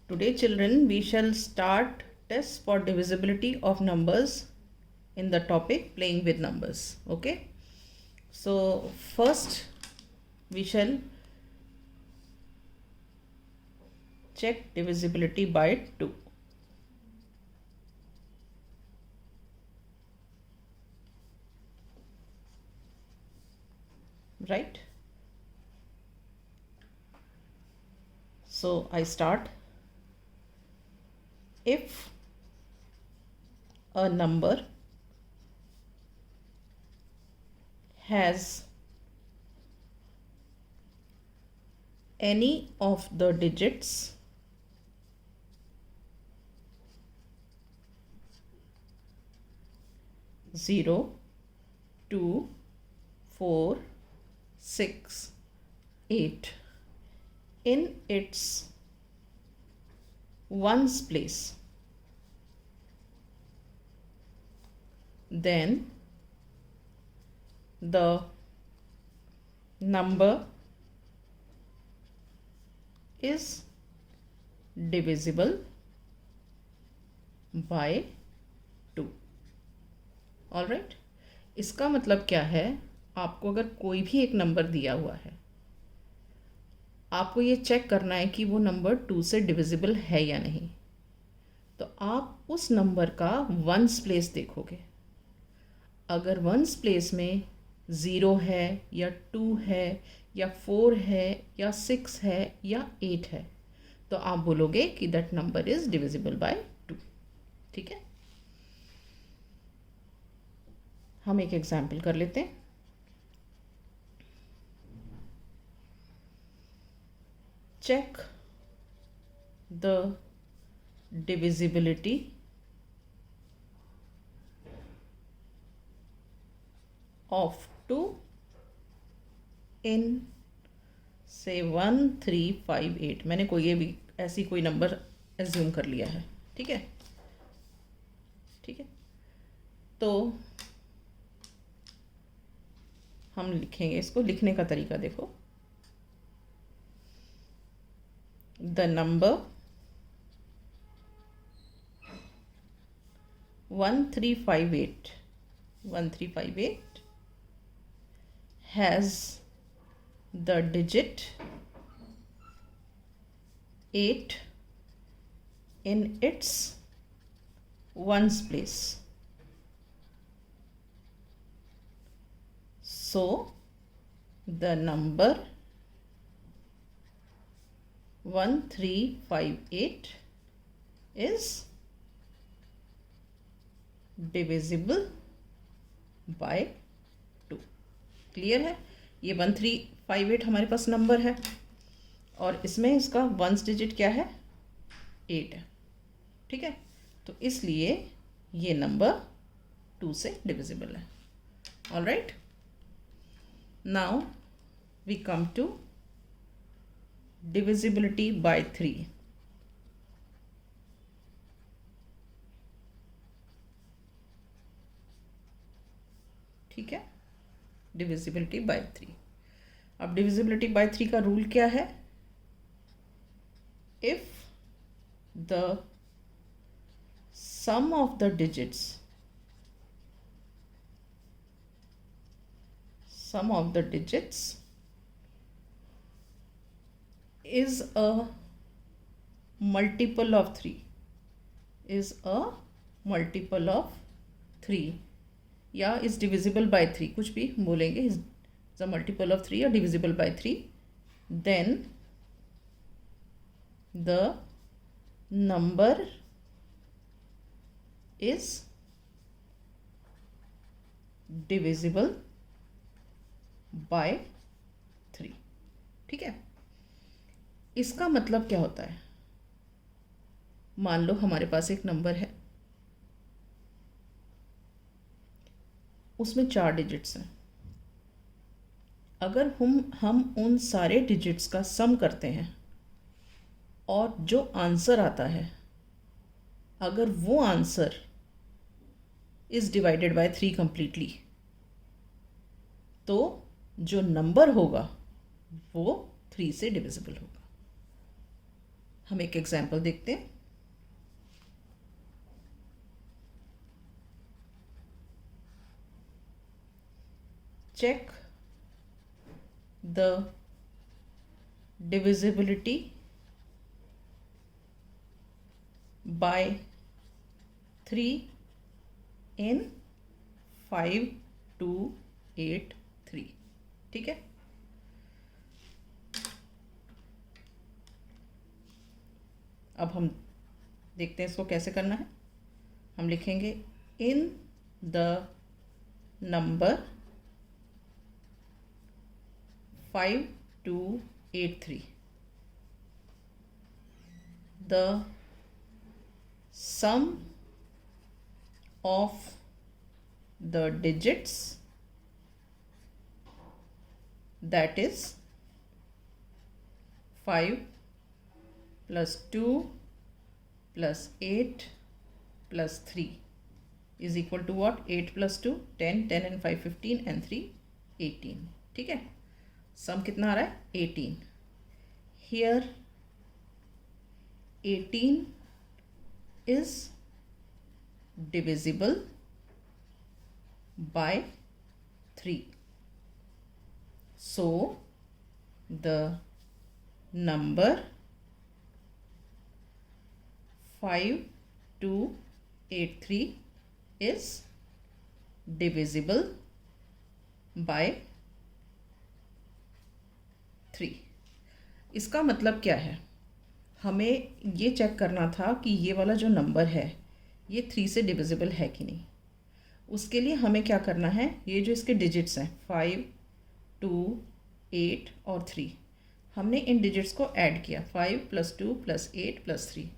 Today, children, we shall start tests for divisibility of numbers in the topic playing with numbers. Okay. So, first we shall check divisibility by 2. Right. So, I start. If a number has any of the digits 0, 2, 4, 6, 8 in its ones place, then the number is divisible by 2. All right. इसका मतलब क्या है, आपको अगर कोई भी एक number दिया हुआ है, आपको ये चेक करना है कि वो नंबर 2 से डिविजिबल है या नहीं. तो आप उस नंबर का वंस प्लेस देखोगे. अगर वंस प्लेस में 0 है या 2 है या 4 है या 6 है या 8 है, तो आप बोलोगे कि that number is divisible by 2. ठीक है. हम एक एग्जाम्पल कर लेते हैं. Check the divisibility of 2 in say 1 3 5 8. मैंने कोई ये भी ऐसी कोई नंबर एज्यूम कर लिया है. ठीक है. ठीक है. तो हम लिखेंगे इसको. लिखने का तरीका देखो. The number 1358 has the digit 8 in its ones place. So the number 1358 is divisible by 2. Clear है. ये 1358 हमारे पास नंबर है और इसमें इसका वंस डिजिट क्या है, 8 है. ठीक है. तो इसलिए ये नंबर 2 से डिविजिबल है. All right. Now we come to divisibility by 3. ठीक है. Divisibility by 3. अब डिविजिबिलिटी बाय 3 का रूल क्या है. If the sum of the digits is a multiple of 3 या इज डिविजिबल बाय 3, कुछ भी बोलेंगे. इज अ मल्टीपल ऑफ 3 या divisible by 3, then the number is divisible by 3. ठीक है. इसका मतलब क्या होता है. मान लो हमारे पास एक नंबर है, उसमें 4 डिजिट्स हैं. अगर हम उन सारे डिजिट्स का सम करते हैं और जो आंसर आता है, अगर वो answer is divided by 3 completely, तो जो नंबर होगा वो 3 से डिविजिबल होगा. हम एक एग्जाम्पल देखते हैं। Check the divisibility by 3 in 5283। ठीक है, अब हम देखते हैं इसको कैसे करना है। हम लिखेंगे इन the number 5283 the sum of the digits, that is 5 plus 2 plus 8 plus 3 is equal to what? 8 plus 2 10, 10 and 5 15 and 3 18। ठीक है, सम कितना आ रहा है? 18। Here 18 is divisible by 3, so the number 5283 is divisible by 3। इसका मतलब क्या है? हमें ये चेक करना था कि ये वाला जो नंबर है ये 3 से डिविजिबल है कि नहीं। उसके लिए हमें क्या करना है, ये जो इसके डिजिट्स हैं 5 2 8 और 3, हमने इन डिजिट्स को ऐड किया 5 + 2 + 8 + 3।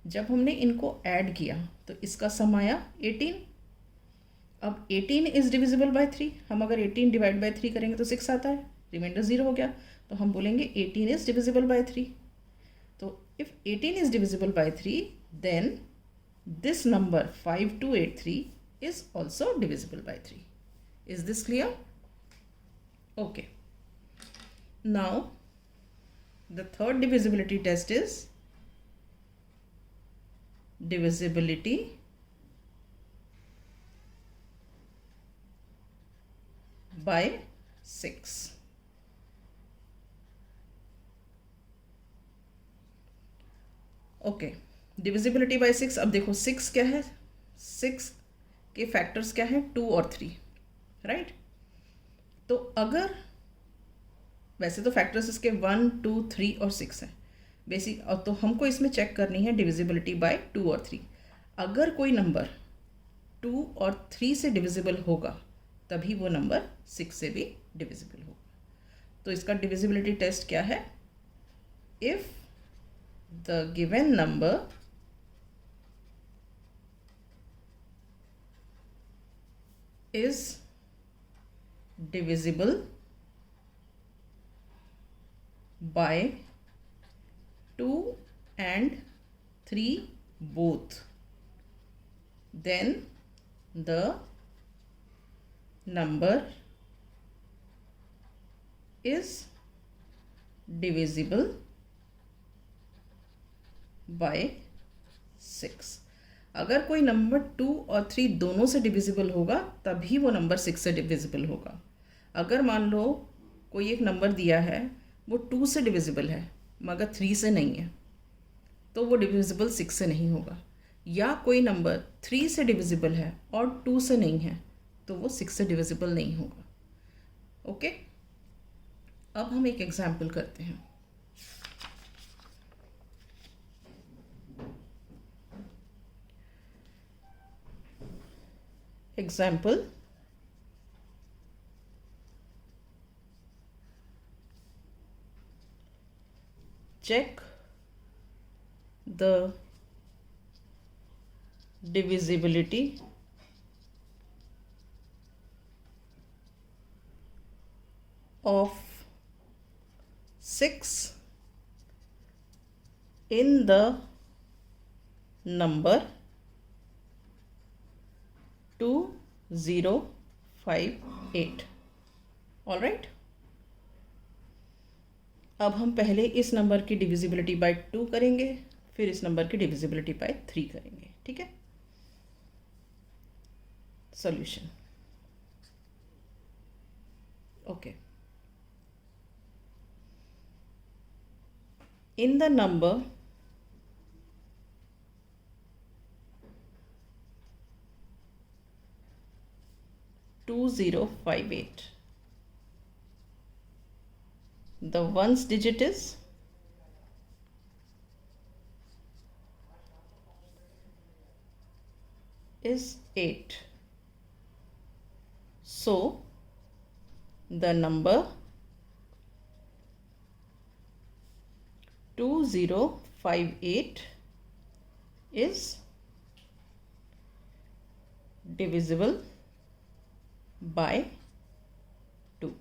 जब हमने इनको ऐड किया तो इसका सम आया 18। अब 18 इज़ डिविजिबल बाय 3, हम अगर 18 डिवाइड बाय 3 करेंगे तो 6 आता है, रिमाइंडर 0 हो गया, तो हम बोलेंगे 18 इज़ डिविजिबल बाय 3। तो if 18 is divisible by 3, then this number 5283 is also divisible by 3. Is this clear? Okay. Now the third divisibility test is divisibility by 6। Okay, divisibility bye 6। अब देखो 6 क्या है, 6 के फैक्टर्स क्या हैं? 2 और 3, राइट। तो अगर वैसे तो फैक्टर्स इसके 1 2 3 और 6 हैं बेसिक, और तो हमको इसमें चेक करनी है डिविजिबिलिटी बाय 2 और 3। अगर कोई नंबर 2 और 3 से डिविजिबल होगा तभी वो नंबर 6 से भी डिविजिबल होगा। तो इसका डिविजिबिलिटी टेस्ट क्या है? If the given number is divisible by 2 and 3 both, then the number is divisible by 6। अगर कोई नंबर 2 और 3 दोनों से डिविजिबल होगा तभी वो नंबर 6 से डिविजिबल होगा। अगर मान लो कोई एक नंबर दिया है वो 2 से डिविजिबल है मगर 3 से नहीं है तो वो डिविजिबल 6 से नहीं होगा, या कोई नंबर 3 से डिविजिबल है और 2 से नहीं है तो वो 6 से डिविजिबल नहीं होगा। ओके, अब हम एक एग्जाम्पल करते हैं। Example, check the divisibility of 6 in the number 2058। All right, अब हम पहले इस नंबर की डिविजिबिलिटी बाय 2 करेंगे, फिर इस नंबर की डिविजिबिलिटी बाय 3 करेंगे, ठीक है। Solution, okay. In the number 2058, the ones digit is 8. So the number 2058 is divisible by 2.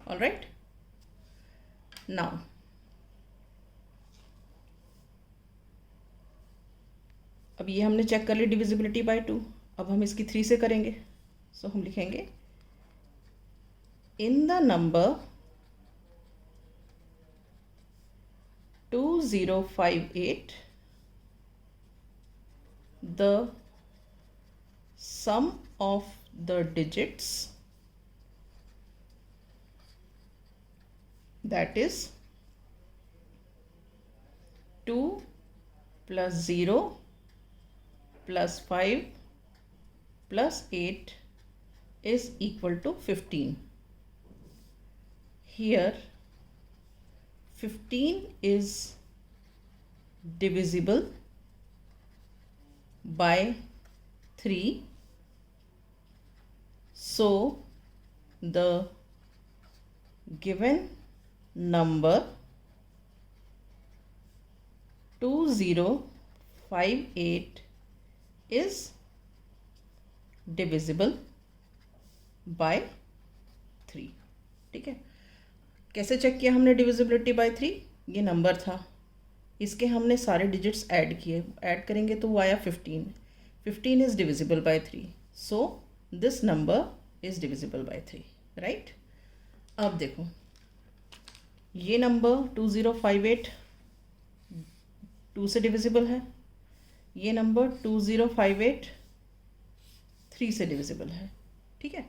All right. Now अब ये हमने चेक कर ली डिविजिबिलिटी बाय 2। अब हम इसकी 3 से करेंगे। सो हम लिखेंगे इन the number 2058 the sum of the digits, that is 2 plus 0 plus 5 plus 8 is equal to 15. Here 15 is divisible by 3. So the given number 2058 is divisible by 3। ठीक है। कैसे चेक किया हमने डिविजिबिलिटी बाय 3? ये नंबर था, इसके हमने सारे डिजिट्स ऐड किए, ऐड करेंगे तो वो आया 15। 15 is divisible by 3, so this number is divisible by 3, right. अब देखो ये नंबर 2058 2 से डिविजिबल है, ये नंबर 2058 3 से डिविजिबल है, ठीक है।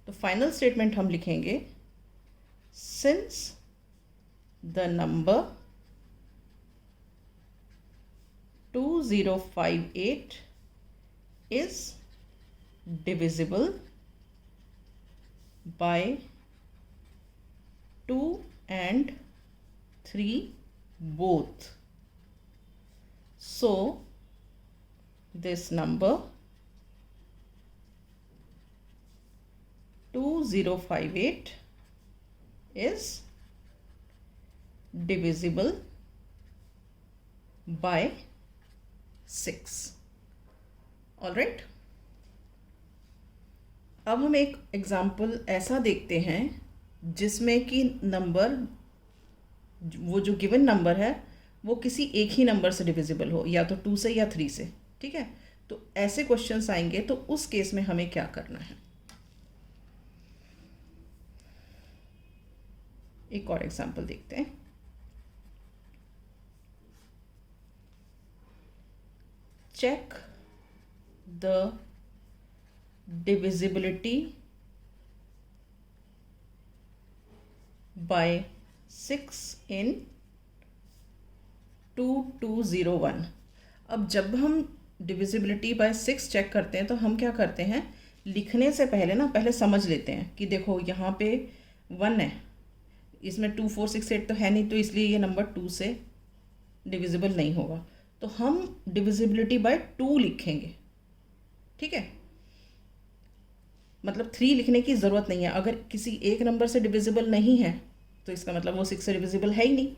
तो फाइनल स्टेटमेंट हम लिखेंगे since the number 2058 is divisible by 2 and 3 both, so this number 2058 is divisible by 6। All right. अब हम एक एग्जाम्पल ऐसा देखते हैं जिसमें कि नंबर, वो जो गिवन नंबर है वो किसी एक ही नंबर से डिविजिबल हो, या तो 2 से या 3 से, ठीक है। तो ऐसे क्वेश्चंस आएंगे तो उस केस में हमें क्या करना है। एक और एग्जाम्पल देखते हैं। Check the divisibility by 6 in 2201। अब जब हम डिविजिबिलिटी बाय 6 चेक करते हैं तो हम क्या करते हैं, लिखने से पहले ना पहले समझ लेते हैं कि देखो यहाँ पे 1 है, इसमें 2 4 6 8 तो है नहीं, तो इसलिए ये नंबर 2 से डिविजिबल नहीं होगा। तो हम डिविजिबिलिटी बाय 2 लिखेंगे, ठीक है। मतलब 3 लिखने की ज़रूरत नहीं है। अगर किसी एक नंबर से डिविजिबल नहीं है तो इसका मतलब वो 6 से डिविजिबल है ही नहीं,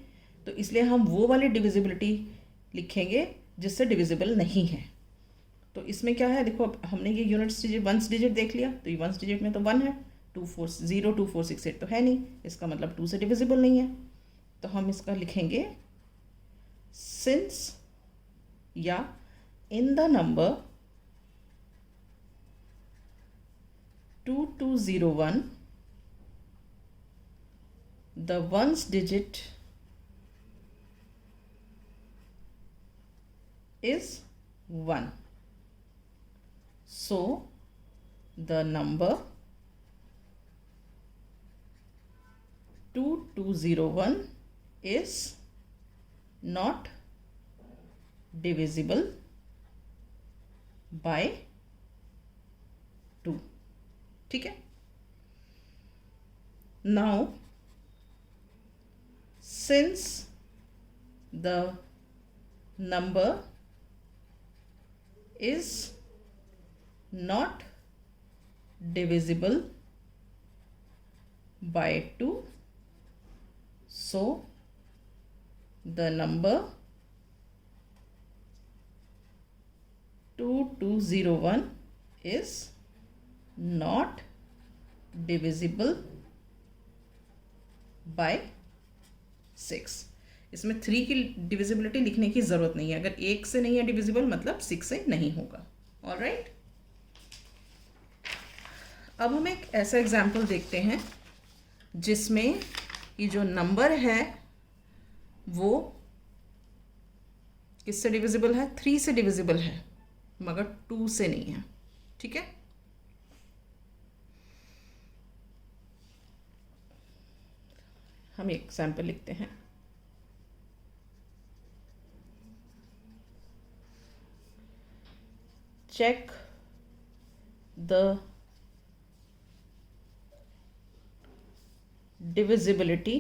तो इसलिए हम वो वाली डिविजिबिलिटी लिखेंगे जिससे डिविजिबल नहीं है। तो इसमें क्या है, देखो अब हमने ये यूनिट्स डिजिट वंस डिजिट देख लिया, तो ये वंस डिजिट में तो 1 है, 2 4 0 2 4 6 8 तो है नहीं, इसका मतलब 2 से डिविजिबल नहीं है। तो हम इसका लिखेंगे सिंस या इन the number 2201 the ones digit is 1. So the number 2201 is not divisible by 2. ठीक है. Now since the number is not divisible by 2, so the number 2201 is not divisible by 6. इसमें 3 की डिविजिबिलिटी लिखने की ज़रूरत नहीं है. अगर 1 से नहीं है डिविजिबल मतलब 6 से नहीं होगा. ऑलराइट. अब हम एक ऐसा एग्जाम्पल देखते हैं जिसमें ये जो नंबर है वो किससे डिविजिबल है? 3 से डिविजिबल है मगर 2 से नहीं है. ठीक है. हम एक एग्जाम्पल लिखते हैं. Check the divisibility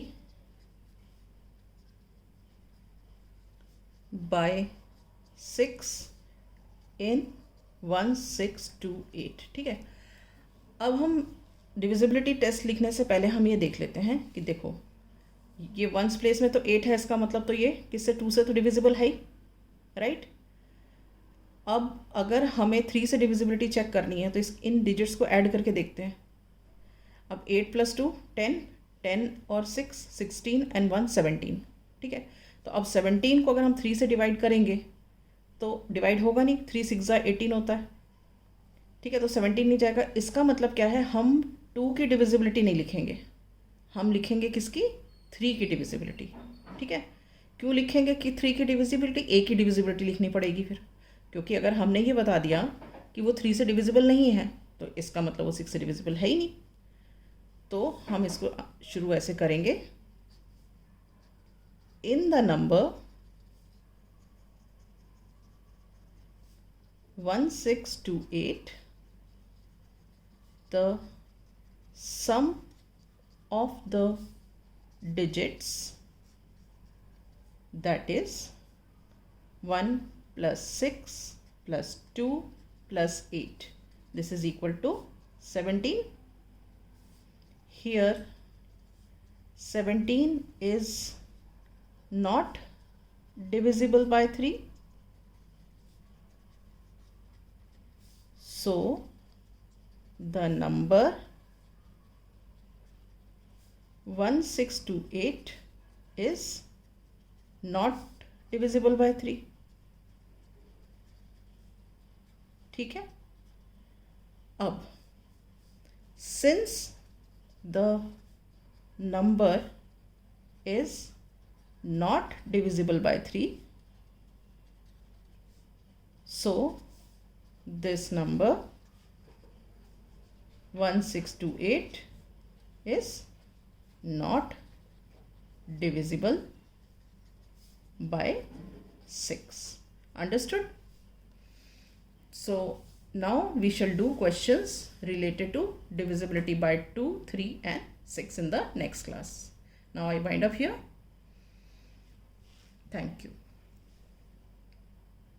by 6 in 1628. ठीक है. अब हम डिविजिबिलिटी टेस्ट लिखने से पहले हम ये देख लेते हैं कि देखो ये वंस प्लेस में तो 8 है, इसका मतलब तो ये किससे 2 से तो डिविजिबल है ही. राइट. अब अगर हमें 3 से डिविजिबिलिटी चेक करनी है तो इन डिजिट्स को ऐड करके देखते हैं. अब 8 + 2 10, 10 और 6 16 एंड 1 17. ठीक है. तो अब 17 को अगर हम 3 से डिवाइड करेंगे तो डिवाइड होगा नहीं. 3 6 18 होता है. ठीक है. तो 17 नहीं जाएगा. इसका मतलब क्या है? हम 2 की डिविजिबिलिटी नहीं लिखेंगे, हम लिखेंगे किसकी? 3 की डिविजिबिलिटी. ठीक है. क्यों लिखेंगे कि 3 की डिविजिबिलिटी? ए की डिविजिबिलिटी लिखनी पड़ेगी फिर, क्योंकि अगर हमने ये बता दिया कि वो 3 से डिविजिबल नहीं है तो इसका मतलब वो 6 से डिविजिबल है ही नहीं. तो हम इसको शुरू ऐसे करेंगे. In the number 1628 the sum of the digits that is 1 + 6 + 2 + 8. This is equal to 17. Here 17 is not divisible by 3. So the number 1628 is not divisible by 3. ठीक है. अब since the number is not divisible by 3, so this number 1628 is not divisible by 6. Understood? So now we shall do questions related to divisibility by 2, 3 and 6 in the next class. Now I wind up here. Thank you.